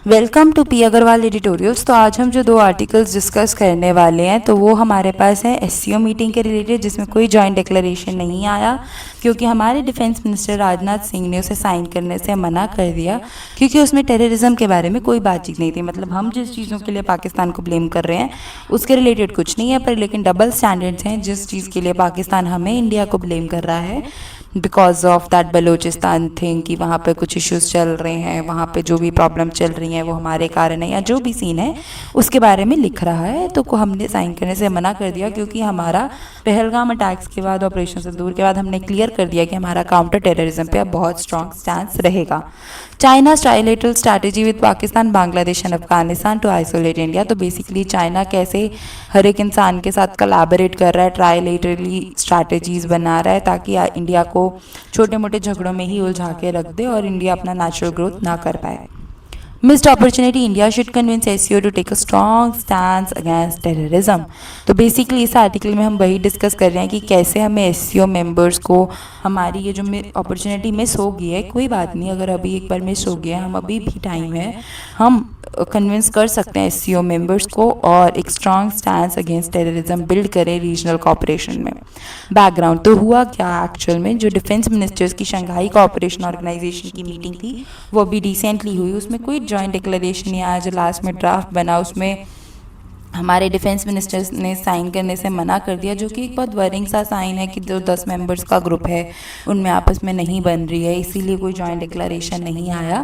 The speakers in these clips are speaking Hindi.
Welcome to P Agarwal editorials. तो आज हम जो दो आर्टिकल्स डिस्कस करने वाले हैं तो वो हमारे पास है एससीओ मीटिंग के रिलेटेड, जिसमें कोई जॉइंट डिक्लेरेशन नहीं आया क्योंकि हमारे डिफेंस मिनिस्टर राजनाथ सिंह ने उसे साइन करने से मना कर दिया क्योंकि उसमें टेररिज्म के बारे में कोई बातचीत नहीं थी। मतलब हम जिस चीज़ों के लिए पाकिस्तान को ब्लेम कर रहे हैं उसके रिलेटेड कुछ नहीं है, पर लेकिन डबल स्टैंडर्ड्स हैं जिस चीज़ के लिए पाकिस्तान हमें इंडिया को ब्लेम कर रहा है because of that Balochistan thing कि वहाँ पे कुछ इश्यूज चल रहे हैं, वहाँ पे जो भी प्रॉब्लम चल रही हैं वो हमारे कारण है या जो भी सीन है उसके बारे में लिख रहा है। तो हमने साइन करने से मना कर दिया क्योंकि हमारा पहलगाम अटैक्स के बाद, ऑपरेशन सिंदूर के बाद हमने क्लियर कर दिया कि हमारा काउंटर टेररिज्म पे अब बहुत स्ट्रॉन्ग स्टैंस रहेगा। China trilateral strategy with Pakistan, Bangladesh and Afghanistan to isolate India. तो बेसिकली चाइना कैसे हर एक इंसान के साथ कोलैबोरेट कर रहा है, ट्राइलेटरली स्ट्रैटेजीज बना रहा है ताकि इंडिया को छोटे मोटे झगड़ों में ही उलझा के रख दे और इंडिया अपना नेचुरल ग्रोथ ना कर पाए। Missed opportunity, India should convince SCO to take a strong stand against terrorism. तो बेसिकली इस आर्टिकल में हम वही डिस्कस कर रहे हैं कि कैसे हमें एससीओ मेंबर्स को हमारी ये जो अपॉर्चुनिटी मिस हो गई है, कोई बात नहीं, अगर अभी एक बार मिस हो गया, हम अभी भी टाइम है, हम कन्विंस कर सकते हैं एससीओ मेंबर्स को और एक strong stand against terrorism build करें रीजनल कोऑपरेशन में। बैकग्राउंड तो हुआ क्या एक्चुअल में, जो डिफेंस मिनिस्टर्स की शंघाई कोऑपरेशन ऑर्गेनाइजेशन की मीटिंग थी वो अभी रिसेंटली हुई, उसमें कोई जॉइंट डिक्लेरेशन या आज लास्ट में ड्राफ्ट बना उसमें हमारे डिफेंस मिनिस्टर्स ने साइन करने से मना कर दिया, जो कि एक बहुत वरिंग सा साइन है कि जो 10 मेंबर्स का ग्रुप है उनमें आपस में नहीं बन रही है, इसीलिए कोई जॉइंट डिक्लेरेशन नहीं आया।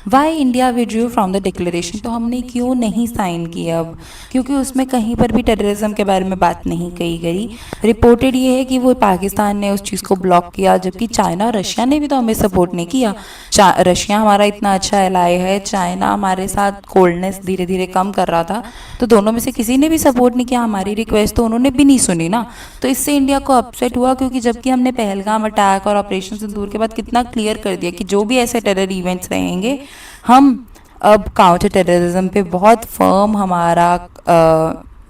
Why India withdrew from the declaration, तो हमने क्यों नहीं साइन किया अब, क्योंकि उसमें कहीं पर भी टेररिज्म के बारे में बात नहीं कही गई। रिपोर्टेड ये है कि वो पाकिस्तान ने उस चीज़ को ब्लॉक किया, जबकि चाइना और रशिया ने भी तो हमें सपोर्ट नहीं किया। रशिया हमारा इतना अच्छा एलाय है, चाइना हमारे साथ कोल्डनेस धीरे धीरे कम कर रहा था, तो दोनों में से किसी ने भी सपोर्ट नहीं किया हमारी रिक्वेस्ट, तो उन्होंने भी नहीं सुनी ना। तो इससे इंडिया को अपसेट हुआ क्योंकि जबकि हमने पहलगाम अटैक और ऑपरेशन सिंदूर के बाद कितना क्लियर कर दिया कि जो भी ऐसे टेरर इवेंट्स रहेंगे हम अब काउंटर टेररिज्म पे बहुत फर्म हमारा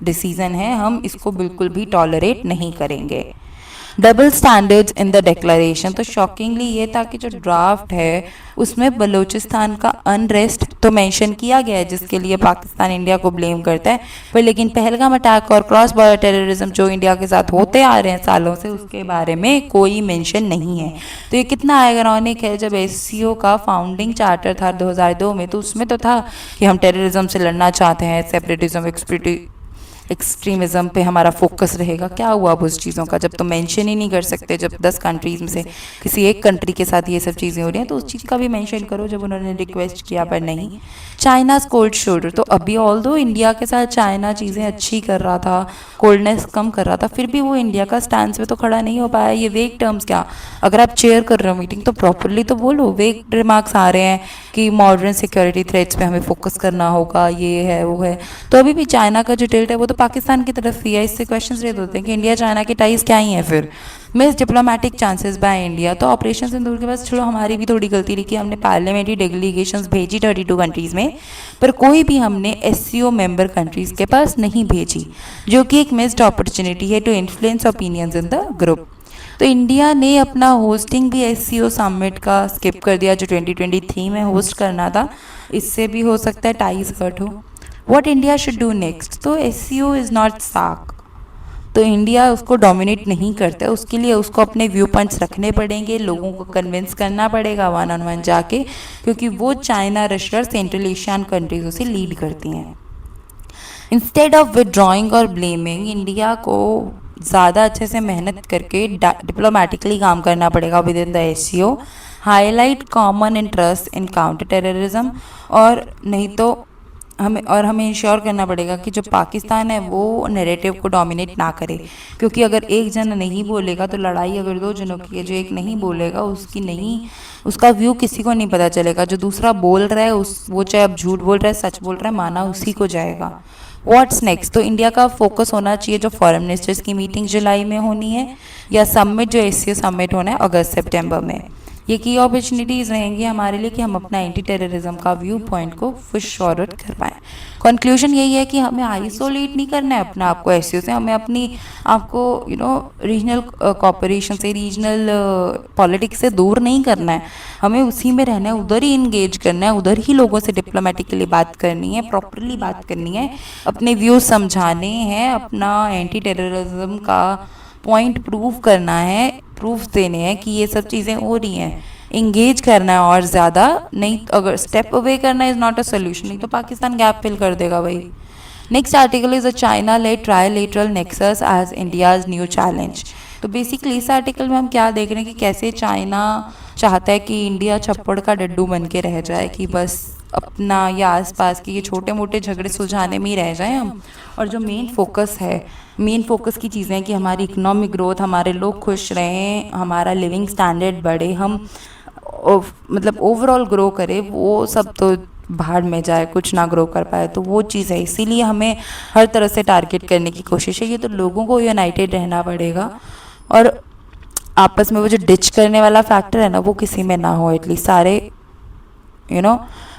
डिसीजन है, हम इसको बिल्कुल भी टॉलरेट नहीं करेंगे। Double standards in the declaration, तो शॉकिंगली ये था कि जो ड्राफ्ट है उसमें बलूचिस्तान का अनरेस्ट तो मेंशन किया गया है जिसके लिए पाकिस्तान इंडिया को ब्लेम करता है, पर लेकिन पहलगाम अटैक और क्रॉस बॉर्डर टेररिज्म जो इंडिया के साथ होते आ रहे हैं सालों से उसके बारे में कोई मेंशन नहीं है। तो ये कितना आयरॉनिक है, जब एससीओ का फाउंडिंग चार्टर था 2002 में तो उसमें तो था कि हम टेररिज्म से लड़ना चाहते हैं, सेपरेटिज्म एक्सट्रीमिज्म पे हमारा फोकस रहेगा। क्या हुआ अब उस चीज़ों का, जब तो मेंशन ही नहीं कर सकते, जब 10 कंट्रीज़ में से किसी एक कंट्री के साथ ये सब चीज़ें हो रही हैं तो उस चीज़ का भी मेंशन करो जब उन्होंने रिक्वेस्ट किया, पर नहीं। चाइना's कोल्ड शोल्डर, तो अभी ऑल्दो इंडिया के साथ चाइना चीज़ें अच्छी कर रहा था, कोल्डनेस कम कर रहा था, फिर भी वो इंडिया का स्टैंड पे तो खड़ा नहीं हो पाया। ये वेग टर्म्स क्या, अगर आप चेयर कर रहे हो मीटिंग तो प्रॉपरली तो बोलो। वेग रिमार्क्स आ रहे हैं कि मॉडर्न सिक्योरिटी थ्रेट्स पे हमें फोकस करना होगा, ये है वो है, तो अभी भी चाइना का जो टिल्ट है वो तो पाकिस्तान की तरफ ही है। इससे क्वेश्चंस रेज होते हैं कि इंडिया चाइना की टाइज क्या ही है फिर। Miss diplomatic chances by India, तो ऑपरेशन सिंदूर के बाद छोड़ो हमारी भी थोड़ी गलती रही कि हमने पार्लियामेंट्री डेलीगेशंस भेजी 32 कंट्रीज़ में, पर कोई भी हमने एससीओ मेंबर कंट्रीज़ के पास नहीं भेजी, जो कि एक मिस्ड अपॉर्चुनिटी है to influence opinions in the group. तो इंडिया ने अपना होस्टिंग भी एससीओ समिट का स्किप कर दिया जो 2023 में होस्ट करना था, इससे भी हो सकता है टाइज हर्ट हो। What India should do next, तो एससीओ इज़ नॉट सार्क, तो इंडिया उसको डोमिनेट नहीं करता है, उसके लिए उसको अपने व्यू पॉइंट्स रखने पड़ेंगे, लोगों को कन्विंस करना पड़ेगा 1-on-1 जाके, क्योंकि वो China, Russia, central Asian countries उसे लीड करती हैं। इंस्टेड ऑफ विदड्रॉइंग और ब्लेमिंग, इंडिया को ज़्यादा अच्छे से मेहनत करके डिप्लोमेटिकली काम करना पड़ेगा with in the SCO, highlight common interest in counter terrorism, और नहीं तो हमें इंश्योर करना पड़ेगा कि जो पाकिस्तान है वो नैरेटिव को डोमिनेट ना करे, क्योंकि अगर एक जन नहीं बोलेगा तो लड़ाई अगर 2 जनों की है, जो एक नहीं बोलेगा उसका व्यू किसी को नहीं पता चलेगा, जो दूसरा बोल रहा है वो चाहे अब झूठ बोल रहा है सच बोल रहा है माना उसी को जाएगा। व्हाट्स नेक्स्ट, तो इंडिया का फोकस होना चाहिए जो फॉरेन मिनिस्टर्स की मीटिंग जुलाई में होनी है या समिट जो एससीओ समिट होना है अगस्त सितंबर में, ये की अपॉर्चुनिटीज़ रहेंगी हमारे लिए कि हम अपना एंटी टेररिज्म का व्यू पॉइंट को पुश फॉरवर्ड कर पाएँ। कंक्लूजन यही है कि हमें आइसोलेट नहीं करना है अपना आपको एससीओ से, हमें अपनी आपको रीजनल कॉपरेशन से, रीजनल पॉलिटिक्स से दूर नहीं करना है, हमें उसी में रहना है, उधर ही इंगेज करना है, उधर ही लोगों से डिप्लोमेटिकली बात करनी है, प्रॉपरली बात करनी है, अपने व्यूज समझाने हैं, अपना एंटी टेररिज्म का पॉइंट प्रूव करना है, प्रूफ देने हैं कि ये सब चीज़ें हो रही हैं, इंगेज करना है और ज़्यादा नहीं। अगर स्टेप अवे करना इज़ नॉट अ सोल्यूशन, नहीं तो पाकिस्तान गैप फिल कर देगा भाई। Next article is a China led trilateral nexus as India's new challenge. तो बेसिकली इस आर्टिकल में हम क्या देख रहे हैं कि कैसे चाइना चाहता है कि इंडिया छप्पड़ का डड्डू बन के रह जाए, कि बस अपना या आसपास के ये छोटे मोटे झगड़े सुलझाने में ही रह जाएं हम, और जो मेन फोकस की चीज़ें हैं कि हमारी इकोनॉमिक ग्रोथ, हमारे लोग खुश रहें, हमारा लिविंग स्टैंडर्ड बढ़े, हम मतलब ओवरऑल ग्रो करें, वो सब तो भाड़ में जाए, कुछ ना ग्रो कर पाए। तो वो चीज़ है, इसीलिए हमें हर तरह से टारगेट करने की कोशिश है। ये तो लोगों को यूनाइटेड रहना पड़ेगा, और आपस में वो जो डिच करने वाला फैक्टर है ना, वो किसी में ना हो, एटलीस्ट सारे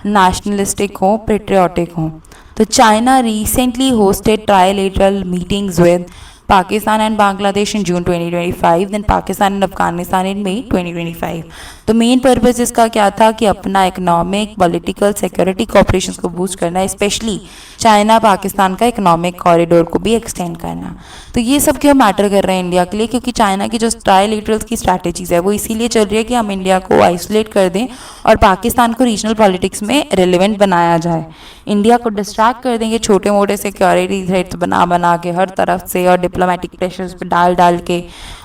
नेशनलिस्टिक हो, पेट्रियाटिक हो। तो China recently hosted trilateral meetings with Pakistan and Bangladesh in June 2025, then Pakistan and Afghanistan in May 2025. तो मेन पर्पस इसका क्या था कि अपना इकोनॉमिक, पॉलिटिकल, सिक्योरिटी कोऑपरेशन को बूस्ट करना, स्पेशली चाइना पाकिस्तान का इकोनॉमिक कॉरिडोर को भी एक्सटेंड करना। तो ये सब क्यों मैटर कर रहे हैं इंडिया के लिए, क्योंकि चाइना की जो ट्रायलेटरल्स की स्ट्रैटेजीज है वो इसीलिए चल रही है कि हम इंडिया को आइसोलेट कर दें और पाकिस्तान को रीजनल पॉलिटिक्स में रिलेवेंट बनाया जाए, इंडिया को डिस्ट्रैक्ट कर देंगे छोटे मोटे सिक्योरिटी थ्रेट्स बना के हर तरफ से, और डिप्लोमेटिक प्रेशर्स पे डाल के,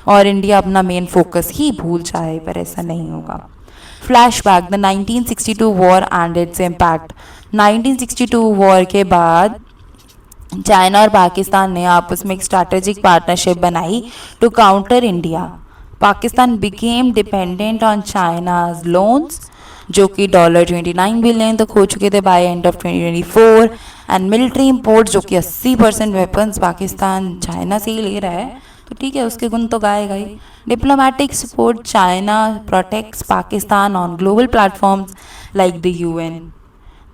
और इंडिया अपना मेन फोकस ही भूल जाए, पर ऐसा नहीं होगा। Flashback, the 1962 war and its impact. 1962 war के बाद चाइना और पाकिस्तान ने आपस में एक स्ट्रैटेजिक पार्टनरशिप बनाई to counter India. Pakistan became dependent on China's loans, जो कि $29 बिलियन तक हो चुके थे by end of 2024, and military import, जो कि 80% वेपन्स पाकिस्तान चाइना से ही ले रहा है, तो ठीक है, उसके गुण तो गाएगा ही। Diplomatic support, China protects Pakistan on global platforms like the UN।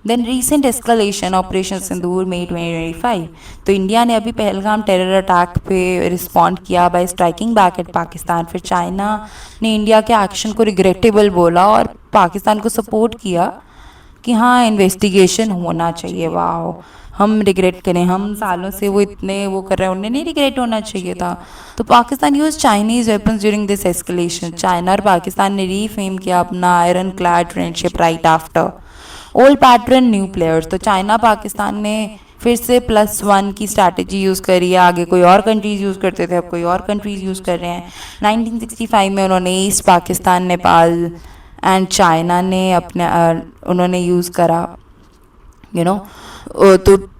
Then recent escalation, operation Sindoor, May 2025। तो इंडिया ने अभी पहलगाम टेरर अटैक पे रिस्पॉन्ड किया by striking back at Pakistan. फिर चाइना ने इंडिया के एक्शन को रिग्रेटेबल बोला और पाकिस्तान को सपोर्ट किया कि हाँ, इन्वेस्टिगेशन होना चाहिए। वाह, हम रिग्रेट करें, हम सालों से वो इतने वो कर रहे हैं, उन्हें नहीं रिग्रेट होना चाहिए था। तो Pakistan use Chinese weapons during this escalation. China और पाकिस्तान ने रीफेम किया अपना iron clad friendship right after. Old pattern, new players. तो चाइना पाकिस्तान ने फिर से +1 की स्ट्रैटेजी यूज़ करी है। आगे कोई और कंट्रीज़ यूज़ करते थे, अब कोई और कंट्रीज़ यूज़ कर रहे हैं। 1965 में उन्होंने east Pakistan, Nepal and China ने अपने उन्होंने यूज़ करा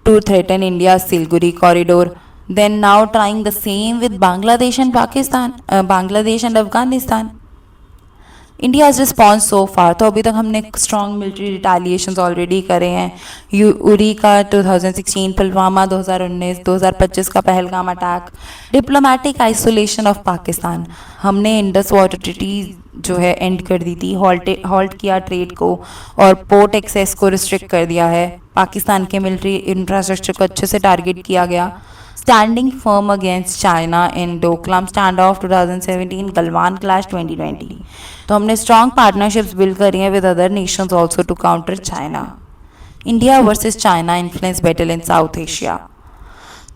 to threaten India's Silguri corridor. Then now trying the same with Bangladesh and Pakistan, Bangladesh and Afghanistan. India's response so far, तो अभी तक हमने स्ट्रॉन्ग मिलिट्री रिटालिएशंस ऑलरेडी करे हैं। उरी का 2016, पुलवामा 2019, 2025 का Pahalgam attack, diplomatic isolation of Pakistan, हमने इंडस वाटर ट्रीटी जो है एंड कर दी थी, हॉल्ट किया ट्रेड को और पोर्ट एक्सेस को रिस्ट्रिक्ट कर दिया है। पाकिस्तान के मिलिट्री इंफ्रास्ट्रक्चर को अच्छे से टारगेट किया गया। Standing firm against China in Doklam stand off 2017, Galwan clash 2020। तो हमने स्ट्रॉन्ग पार्टनरशिप्स बिल्ड करी हैं with other nations also to counter China. India versus China influence battle in South Asia.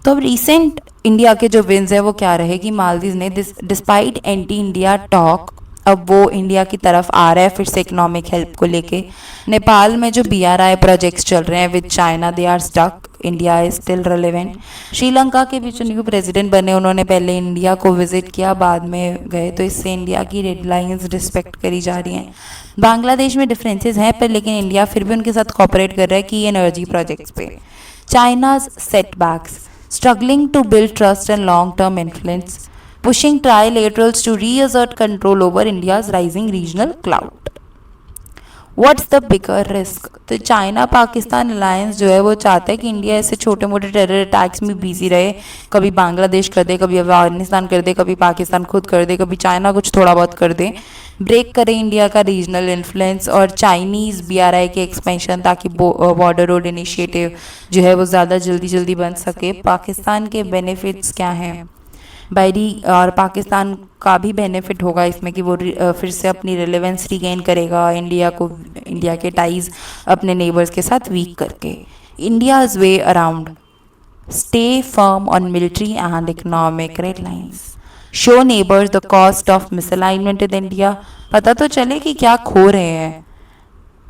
तो अब रिसेंट इंडिया के जो विन्स है वो क्या रहे कि मालदीव ने डिस्पाइट एंटी इंडिया टॉक अब वो इंडिया की तरफ आ रहा है फिर से इकोनॉमिक हेल्प को लेके। नेपाल में जो BRI प्रोजेक्ट्स चल रहे हैं with China, they are stuck, India is still relevant. Sri Lanka के भी जो न्यू प्रेसिडेंट बने उन्होंने पहले इंडिया को विजिट किया, बाद में गए, तो इससे इंडिया की रेड लाइंस रिस्पेक्ट करी जा रही हैं। बांग्लादेश में डिफरेंसेस हैं पर लेकिन इंडिया फिर भी उनके साथ कॉपरेट कर रहा है कि एनर्जी प्रोजेक्ट्स पे। China's setbacks, struggling to build trust and long term influence, pushing trilaterals to reassert control over India's rising regional clout. What's the bigger risk? तो चाइना पाकिस्तान अलायंस जो है वो चाहता है कि इंडिया ऐसे छोटे मोटे टेरर अटैक्स में बिजी रहे, कभी बांग्लादेश कर दे, कभी अफगानिस्तान कर दे, कभी पाकिस्तान खुद कर दे, कभी चाइना कुछ थोड़ा बहुत कर दे, ब्रेक करे इंडिया का रीजनल इन्फ्लुएंस और चाइनीज़ बीआरआई के एक्सपेंशन, ताकि बॉर्डर रोड इनिशिएटिव जो है वो ज़्यादा जल्दी बन सके। पाकिस्तान के बेनिफिट्स क्या हैं? बायरी और पाकिस्तान का भी बेनिफिट होगा इसमें कि वो फिर से अपनी रिलेवेंस रीगेन करेगा, इंडिया के टाइज अपने नेबर्स के साथ वीक करके। India's way around: stay firm on military and economic red lines, show neighbors the cost of misalignment with India, पता तो चले कि क्या खो रहे हैं।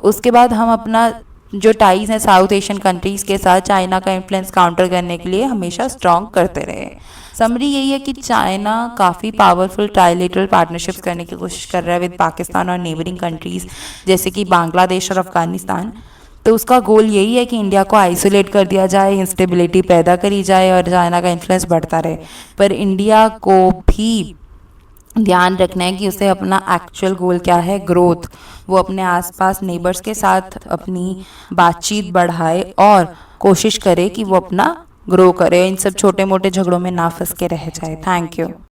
उसके बाद हम अपना जो टाइज हैं साउथ एशियन कंट्रीज़ के साथ चाइना का इन्फ्लुएंस काउंटर करने के लिए हमेशा स्ट्रॉन्ग करते रहे। समरी यही है कि चाइना काफ़ी पावरफुल ट्राइलेटरल पार्टनरशिप्स करने की कोशिश कर रहा है विद पाकिस्तान और नेबरिंग कंट्रीज़ जैसे कि बांग्लादेश और अफगानिस्तान। तो उसका गोल यही है कि इंडिया को आइसोलेट कर दिया जाए, इंस्टेबिलिटी पैदा करी जाए और चाइना का इन्फ्लुएंस बढ़ता रहे। पर इंडिया को भी ध्यान रखना है कि उसे अपना एक्चुअल गोल क्या है, ग्रोथ। वो अपने आसपास नेबर्स के साथ अपनी बातचीत बढ़ाए और कोशिश करे कि वो अपना ग्रो करे, इन सब छोटे मोटे झगड़ों में ना फंस के रह जाए। Thank you.